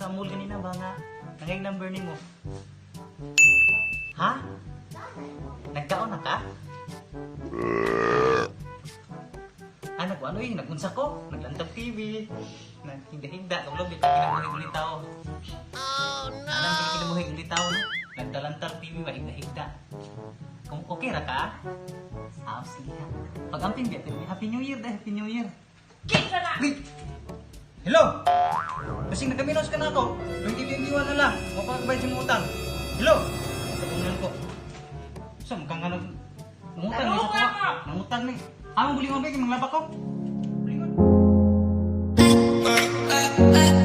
sa mall ganina ba nga nangay number nimo? Ha? Nagkaon na ka? Ano yung nagunsa ko? Naglantap TV. Naghinda-hinda. Tulog, di pa kinamuhig tao. Oh no! Anong kinamuhig tao, no? Nagdalantar TV, mahinda-hinda. Kung okay ra ka? Ah, sige ha. Pag-amping biya, Happy New Year dahil Happy New Year. Kisa na! Wait! Hello! Kasing nagkaminos ka na ako. Yung iwan na lang. Mapagbayad yung utang. Hello! Katungan ko. Saan ka nga umutang Ano ni ka? Nangutang ni. Amang bulingon ba yung mga laba ko? Bulingon. Bye.